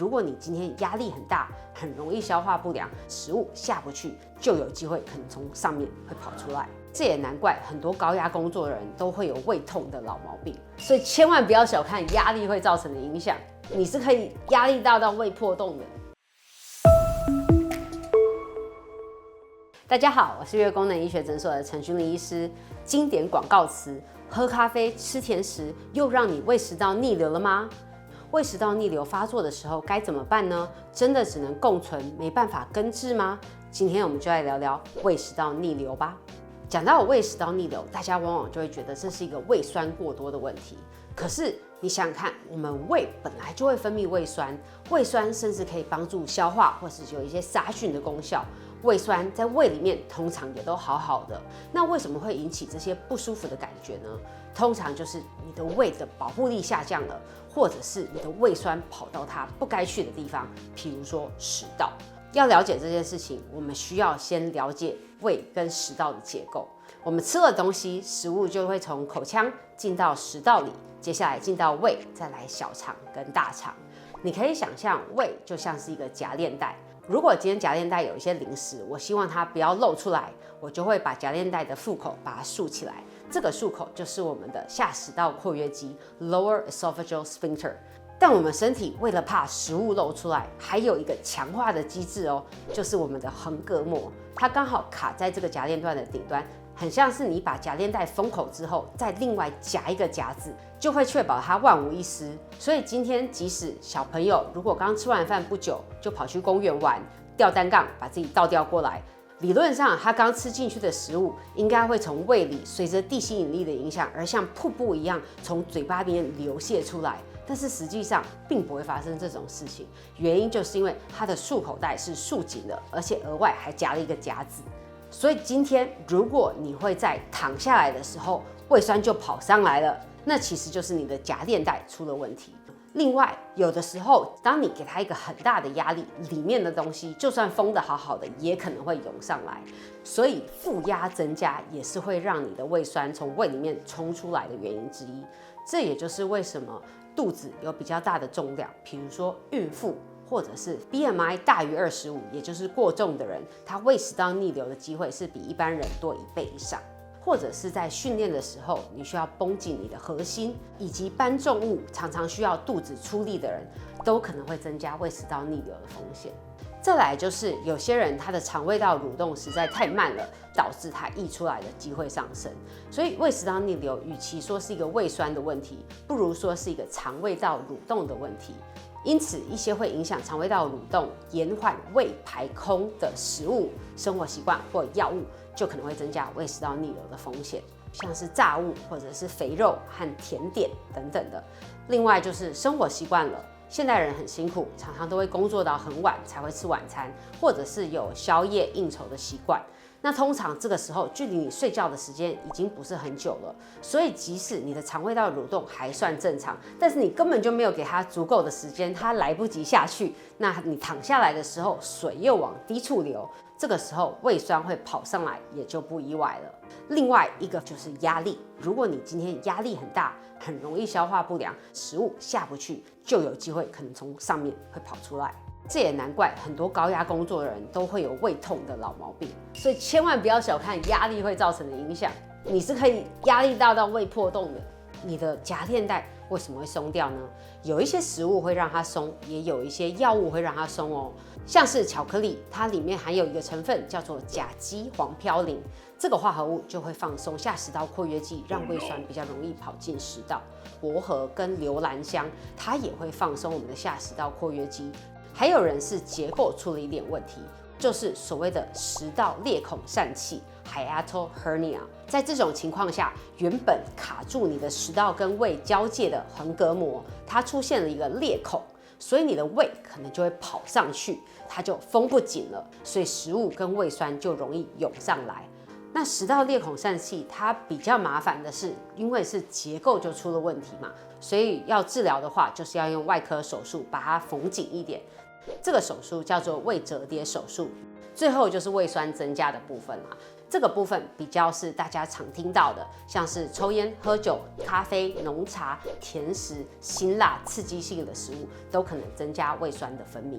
如果你今天压力很大，很容易消化不良，食物下不去，就有机会可能从上面会跑出来。这也难怪很多高压工作的人都会有胃痛的老毛病。所以千万不要小看压力会造成的影响，你是可以压力大到胃破洞的。大家好，我是月功能医学诊所的陈君丽医师。经典广告词：喝咖啡、吃甜食，又让你胃食道逆流了吗？胃食道逆流发作的时候该怎么办呢？真的只能共存，没办法根治吗？今天我们就来聊聊胃食道逆流吧。讲到胃食道逆流，大家往往就会觉得这是一个胃酸过多的问题。可是你想想看，我们胃本来就会分泌胃酸，胃酸甚至可以帮助消化，或是有一些杀菌的功效。胃酸在胃里面通常也都好好的，那为什么会引起这些不舒服的感觉呢？通常就是你的胃的保护力下降了，或者是你的胃酸跑到它不该去的地方，譬如说食道。要了解这件事情，我们需要先了解胃跟食道的结构。我们吃了东西，食物就会从口腔进到食道里，接下来进到胃，再来小肠跟大肠。你可以想象胃就像是一个夹链带。如果今天夹链带有一些零食，我希望它不要露出来，我就会把夹链带的腹口把它竖起来。这个束口就是我们的下食道括约肌 （lower esophageal sphincter）。但我们身体为了怕食物露出来，还有一个强化的机制哦，就是我们的横膈膜，它刚好卡在这个夹链段的顶端，很像是你把夹链带封口之后，再另外夹一个夹子，就会确保它万无一失。所以今天即使小朋友如果刚吃完饭不久就跑去公园玩，吊单杠把自己倒吊过来，理论上他刚吃进去的食物应该会从胃里随着地心引力的影响而像瀑布一样从嘴巴里面流泻出来。但是实际上并不会发生这种事情，原因就是因为它的束口带是束紧的，而且额外还夹了一个夹子。所以今天如果你会在躺下来的时候胃酸就跑上来了，那其实就是你的夹链带出了问题。另外，有的时候当你给它一个很大的压力，里面的东西就算封得好好的，也可能会涌上来。所以负压增加也是会让你的胃酸从胃里面冲出来的原因之一。这也就是为什么肚子有比较大的重量，比如说孕妇，或者是 BMI 大于25，也就是过重的人，他胃食道逆流的机会是比一般人多1倍以上。或者是在训练的时候，你需要绷紧你的核心，以及搬重物常常需要肚子出力的人，都可能会增加胃食道逆流的风险。再来就是有些人他的肠胃道蠕动实在太慢了，导致他溢出来的机会上升。所以胃食道逆流与其说是一个胃酸的问题，不如说是一个肠胃道蠕动的问题。因此，一些会影响肠胃道蠕动、延缓胃排空的食物、生活习惯或药物，就可能会增加胃食道逆流的风险，像是炸物或者是肥肉和甜点等等的。另外就是生活习惯了。现代人很辛苦，常常都会工作到很晚才会吃晚餐，或者是有宵夜应酬的习惯。那通常这个时候距离你睡觉的时间已经不是很久了，所以即使你的肠胃道蠕动还算正常，但是你根本就没有给它足够的时间，它来不及下去。那你躺下来的时候，水又往低处流，这个时候胃酸会跑上来，也就不意外了。另外一个就是压力，如果你今天压力很大，很容易消化不良，食物下不去，就有机会可能从上面会跑出来。这也难怪很多高压工作的人都会有胃痛的老毛病。所以千万不要小看压力会造成的影响，你是可以压力大到胃破洞的。你的夹链带为什么会松掉呢？有一些食物会让它松，也有一些药物会让它松哦。像是巧克力，它里面含有一个成分叫做甲基黄嘌呤，这个化合物就会放松下食道括约肌，让胃酸比较容易跑进食道。薄荷跟留兰香，它也会放松我们的下食道括约肌。还有人是结构出了一点问题，就是所谓的食道裂孔疝气 （hiatal hernia）。在这种情况下，原本卡住你的食道跟胃交界的横膈膜，它出现了一个裂孔，所以你的胃可能就会跑上去，它就封不紧了，所以食物跟胃酸就容易涌上来。那食道裂孔疝气它比较麻烦的是，因为是结构就出了问题嘛，所以要治疗的话，就是要用外科手术把它缝紧一点。这个手术叫做胃折叠手术。最后就是胃酸增加的部分啦。这个部分比较是大家常听到的，像是抽烟、喝酒、咖啡、浓茶、甜食、辛辣、刺激性的食物，都可能增加胃酸的分泌。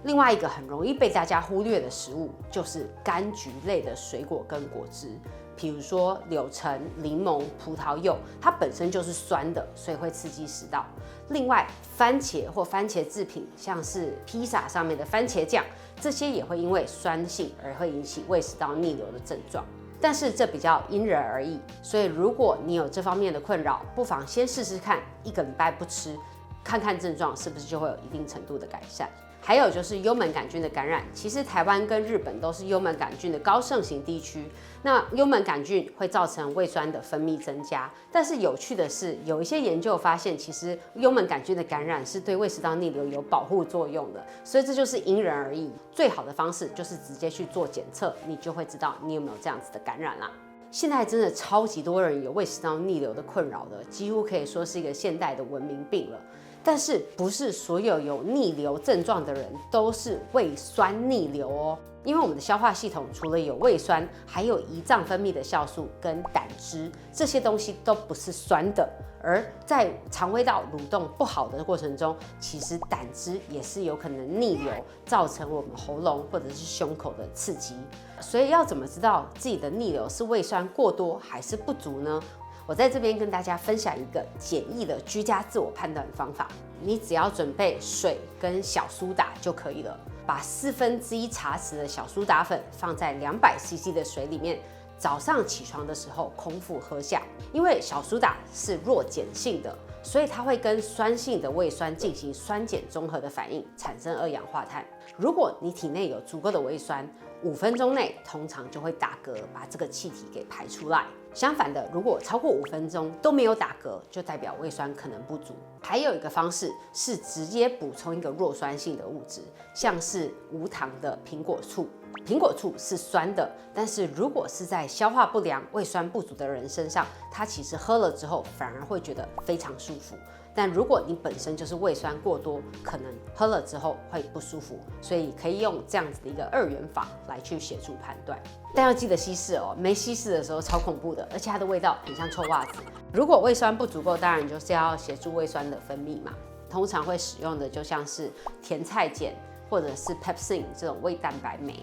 另外一个很容易被大家忽略的食物，就是柑橘类的水果跟果汁，比如说柳橙、柠檬、葡萄柚，它本身就是酸的，所以会刺激食道。另外，番茄或番茄制品，像是披萨上面的番茄酱，这些也会因为酸性而会引起胃食道逆流的症状。但是这比较因人而异，所以如果你有这方面的困扰，不妨先试试看1个礼拜不吃，看看症状是不是就会有一定程度的改善。还有就是幽门杆菌的感染，其实台湾跟日本都是幽门杆菌的高盛行地区。那幽门杆菌会造成胃酸的分泌增加，但是有趣的是，有一些研究发现，其实幽门杆菌的感染是对胃食道逆流有保护作用的。所以这就是因人而异，最好的方式就是直接去做检测，你就会知道你有没有这样子的感染啦。现在真的超级多人有胃食道逆流的困扰的，几乎可以说是一个现代的文明病了。但是不是所有有逆流症状的人都是胃酸逆流哦，因为我们的消化系统除了有胃酸，还有胰脏分泌的酵素跟胆汁，这些东西都不是酸的。而在肠胃道蠕动不好的过程中，其实胆汁也是有可能逆流，造成我们喉咙或者是胸口的刺激。所以要怎么知道自己的逆流是胃酸过多还是不足呢？我在这边跟大家分享一个简易的居家自我判断方法，你只要准备水跟小苏打就可以了。把1/4茶匙的小苏打粉放在200cc 的水里面，早上起床的时候空腹喝下。因为小苏打是弱碱性的，所以它会跟酸性的胃酸进行酸碱中和的反应，产生2氧化碳。如果你体内有足够的胃酸，5分钟内通常就会打嗝，把这个气体给排出来。相反的，如果超过5分钟都没有打嗝，就代表胃酸可能不足。还有一个方式是直接补充一个弱酸性的物质，像是无糖的苹果醋。苹果醋是酸的，但是如果是在消化不良、胃酸不足的人身上，它其实喝了之后反而会觉得非常舒服。但如果你本身就是胃酸过多，可能喝了之后会不舒服，所以可以用这样子的一个2元法来去协助判断。但要记得稀释哦，没稀释的时候超恐怖的，而且它的味道很像臭袜子。如果胃酸不足够，当然就是要协助胃酸的分泌嘛。通常会使用的就像是甜菜碱或者是 pepsin 这种胃蛋白酶。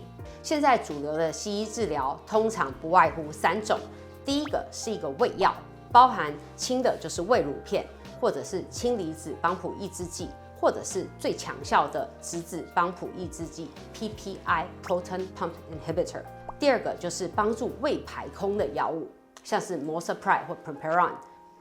现在主流的西医治疗通常不外乎3种，第一个是一个胃药，包含轻的就是胃乳片，或者是氢离子帮浦抑制剂，或者是最强效的质子帮浦抑制剂 PPI Proton Pump Inhibitor。第二个就是帮助胃排空的药物，像是 Mosapride 或 Pamperon。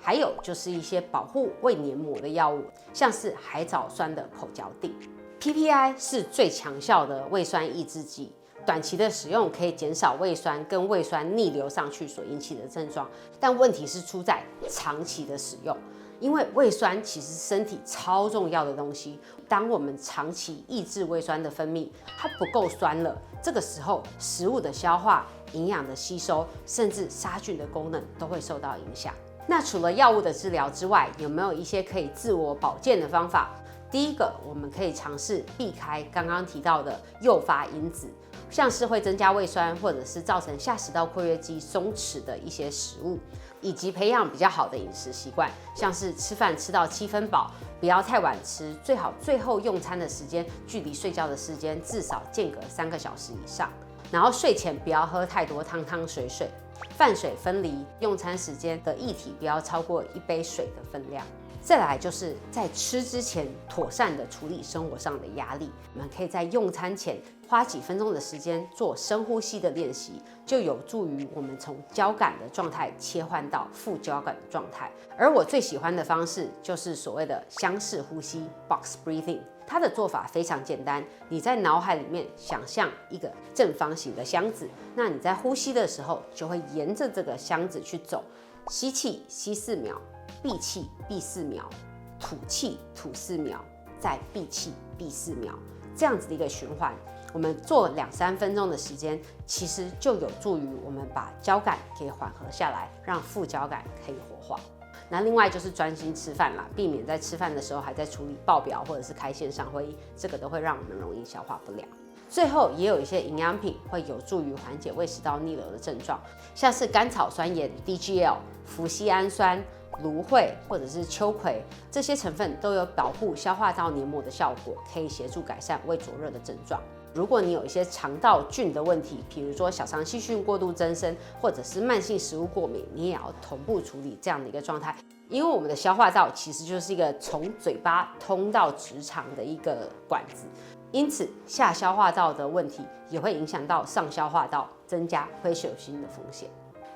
还有就是一些保护胃黏膜的药物，像是海藻酸的口嚼定。PPI 是最强效的胃酸抑制剂，短期的使用可以减少胃酸跟胃酸逆流上去所引起的症状，但问题是出在长期的使用。因为胃酸其实是身体超重要的东西，当我们长期抑制胃酸的分泌，它不够酸了，这个时候食物的消化、营养的吸收，甚至杀菌的功能都会受到影响。那除了药物的治疗之外，有没有一些可以自我保健的方法？第一个，我们可以尝试避开刚刚提到的诱发因子，像是会增加胃酸或者是造成下食道括约肌松弛的一些食物，以及培养比较好的饮食习惯，像是吃饭吃到7分饱，不要太晚吃，最好最后用餐的时间距离睡觉的时间至少间隔3个小时以上。然后睡前不要喝太多汤汤水水，饭水分离，用餐时间的液体不要超过1杯水的分量。再来就是在吃之前妥善的处理生活上的压力，我们可以在用餐前花几分钟的时间做深呼吸的练习，就有助于我们从交感的状态切换到副交感的状态。而我最喜欢的方式就是所谓的箱式呼吸 （box breathing）。它的做法非常简单，你在脑海里面想象一个正方形的箱子，那你在呼吸的时候就会沿着这个箱子去走，吸气吸4秒，闭气闭4秒，吐气吐4秒，再闭气闭4秒，这样子的一个循环。我们做2-3分钟的时间，其实就有助于我们把交感给缓和下来，让副交感可以活化。那另外就是专心吃饭啦，避免在吃饭的时候还在处理报表或者是开线上会议，这个都会让我们容易消化不良。最后也有一些营养品会有助于缓解胃食道逆流的症状，像是甘草酸盐 DGL、脯酰氨酸、芦荟或者是秋葵，这些成分都有保护消化道黏膜的效果，可以协助改善胃灼热的症状。如果你有一些肠道菌的问题，比如说小肠细菌过度增生，或者是慢性食物过敏，你也要同步处理这样的一个状态。因为我们的消化道其实就是一个从嘴巴通到直肠的一个管子，因此下消化道的问题也会影响到上消化道，增加灰血心的风险。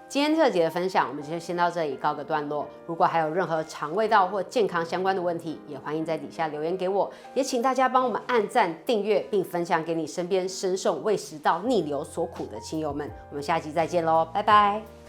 今天这节的分享，我们就先到这里告个段落。如果还有任何肠胃道或健康相关的问题，也欢迎在底下留言给我。也请大家帮我们按赞、订阅，并分享给你身边深受胃食道逆流所苦的亲友们。我们下期再见喽，拜拜。